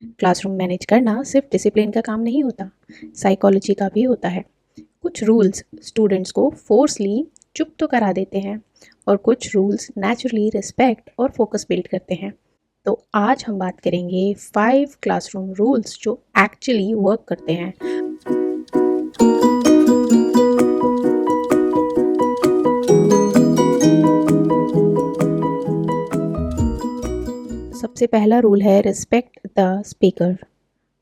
Classroom manage करना सिर्फ discipline का काम नहीं होता, साइकोलॉजी का भी होता है। कुछ रूल्स स्टूडेंट्स को फोर्सली चुप तो करा देते हैं और कुछ रूल्स नेचुरली रिस्पेक्ट और फोकस बिल्ड करते हैं। तो आज हम बात करेंगे 5 क्लासरूम रूल्स जो एक्चुअली वर्क करते हैं। सबसे पहला रूल है रिस्पेक्ट द स्पीकर।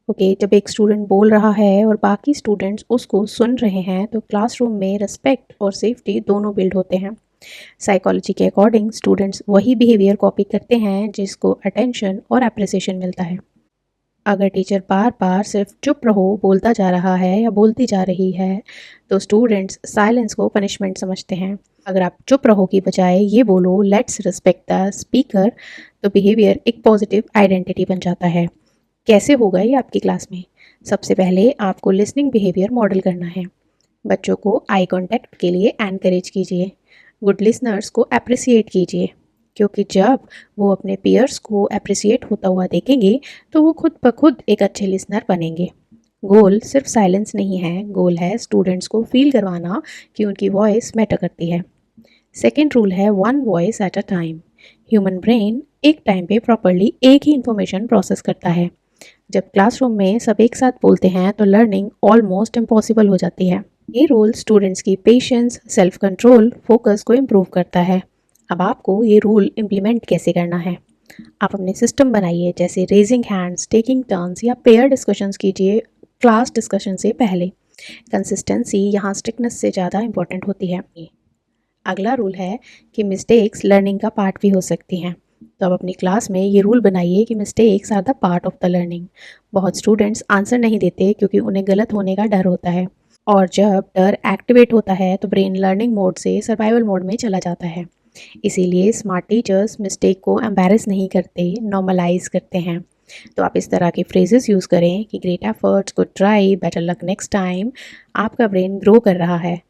ओके, जब एक स्टूडेंट बोल रहा है और बाकी स्टूडेंट्स उसको सुन रहे हैं तो क्लासरूम में रिस्पेक्ट और सेफ्टी दोनों बिल्ड होते हैं। साइकोलॉजी के अकॉर्डिंग स्टूडेंट्स वही बिहेवियर कॉपी करते हैं जिसको अटेंशन और अप्रिसिएशन मिलता है। अगर टीचर बार बार सिर्फ चुप रहो बोलता जा रहा है या बोलती जा रही है तो स्टूडेंट्स साइलेंस को पनिशमेंट समझते हैं। अगर आप चुप रहो की बजाय ये बोलो लेट्स रिस्पेक्ट द स्पीकर तो बिहेवियर एक पॉजिटिव आइडेंटिटी बन जाता है। कैसे होगा ये आपकी क्लास में? सबसे पहले आपको लिसनिंग बिहेवियर मॉडल करना है। बच्चों को आई कांटेक्ट के लिए एनकरेज कीजिए। गुड लिसनर्स को अप्रिसिएट कीजिए, क्योंकि जब वो अपने पीयर्स को अप्रिसिएट होता हुआ देखेंगे तो वो खुद ब खुद एक अच्छे लिसनर बनेंगे। गोल सिर्फ साइलेंस नहीं है, गोल है स्टूडेंट्स को फील करवाना कि उनकी वॉइस मैटर करती है। सेकेंड रूल है one voice at a time. Human brain एक टाइम पे प्रॉपरली एक ही इंफॉर्मेशन प्रोसेस करता है। जब क्लासरूम में सब एक साथ बोलते हैं तो लर्निंग ऑलमोस्ट इम्पॉसिबल हो जाती है। ये रोल स्टूडेंट्स की पेशेंस, सेल्फ कंट्रोल, फोकस को इम्प्रूव करता है। अब आपको ये रूल इम्प्लीमेंट कैसे करना है? आप अपने सिस्टम बनाइए, जैसे रेजिंग हैंड्स, टेकिंग टर्न्स या पेयर डिस्कशंस कीजिए क्लास डिस्कशन से पहले। कंसिस्टेंसी यहाँ स्ट्रिक्टनेस से ज़्यादा इंपॉर्टेंट होती है। अगला रूल है कि मिस्टेक्स लर्निंग का पार्ट भी हो सकती हैं। तो अब अपनी क्लास में ये रूल बनाइए कि mistakes are the part of the learning. बहुत स्टूडेंट्स आंसर नहीं देते क्योंकि उन्हें गलत होने का डर होता है, और जब डर एक्टिवेट होता है तो ब्रेन लर्निंग मोड से सर्वाइवल मोड में चला जाता है। इसीलिए स्मार्ट टीचर्स मिस्टेक को एम्बैरेस नहीं करते, नॉर्मलाइज करते हैं। तो आप इस तरह के फ्रेजेस यूज़ करें कि great efforts, good try, better luck next time. आपका ब्रेन ग्रो कर रहा है।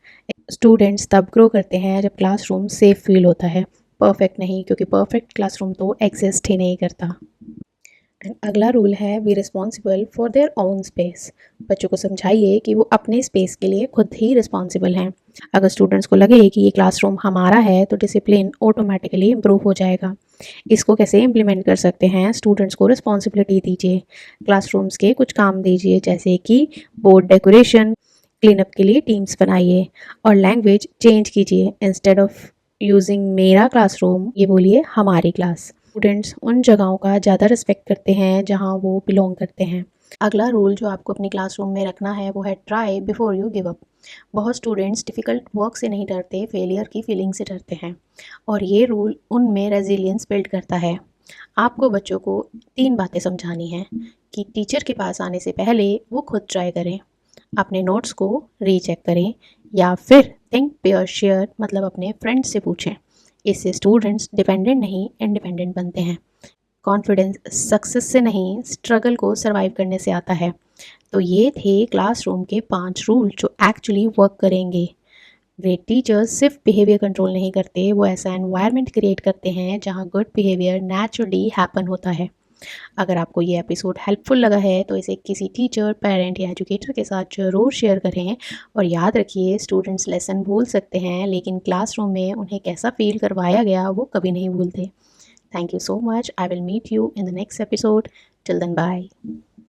स्टूडेंट्स तब ग्रो करते हैं जब क्लासरूम सेफ फील होता है, परफेक्ट नहीं, क्योंकि परफेक्ट क्लासरूम तो एग्जिस्ट ही नहीं करता। एंड अगला रूल है be responsible for their own space. बच्चों को समझाइए कि वो अपने स्पेस के लिए खुद ही रिस्पॉन्सिबल हैं। अगर स्टूडेंट्स को लगे कि ये क्लासरूम हमारा है तो डिसिप्लिन ऑटोमेटिकली इम्प्रूव हो जाएगा। इसको कैसे इम्प्लीमेंट कर सकते हैं? स्टूडेंट्स को रिस्पॉन्सिबिलिटी दीजिए, क्लासरूम्स के कुछ काम दीजिए, जैसे कि बोर्ड डेकोरेशन, क्लीन अप के लिए टीम्स बनाइए, और लैंग्वेज चेंज कीजिए। इंस्टेड ऑफ यूजिंग मेरा क्लासरूम ये बोलिए हमारी क्लास। स्टूडेंट्स उन जगहों का ज़्यादा रिस्पेक्ट करते हैं जहाँ वो बिलोंग करते हैं। अगला रूल जो आपको अपनी क्लासरूम में रखना है वो है try before you give up. बहुत स्टूडेंट्स डिफ़िकल्ट वर्क से नहीं डरते, फेलियर की फीलिंग से डरते हैं, और ये रूल उनमें रेजिलियंस बिल्ड करता है। आपको बच्चों को 3 बातें समझानी हैं कि टीचर के पास आने से पहले वो खुद ट्राई करें, अपने नोट्स को रीचेक करें, या फिर थिंक पेयर शेयर मतलब अपने फ्रेंड्स से पूछें। इससे स्टूडेंट्स डिपेंडेंट नहीं इंडिपेंडेंट बनते हैं। कॉन्फिडेंस सक्सेस से नहीं स्ट्रगल को सरवाइव करने से आता है। तो ये थे क्लासरूम के 5 रूल जो एक्चुअली वर्क करेंगे। ग्रेट टीचर्स सिर्फ बिहेवियर कंट्रोल नहीं करते, वो ऐसा एनवायरनमेंट क्रिएट करते हैं जहाँ गुड बिहेवियर नेचुरली हैपन होता है। अगर आपको ये एपिसोड हेल्पफुल लगा है तो इसे किसी टीचर, पेरेंट या एजुकेटर के साथ ज़रूर शेयर करें। और याद रखिए, स्टूडेंट्स लेसन भूल सकते हैं लेकिन क्लासरूम में उन्हें कैसा फील करवाया गया वो कभी नहीं भूलते। Thank you so much. I will meet you in the next episode. Till then, bye.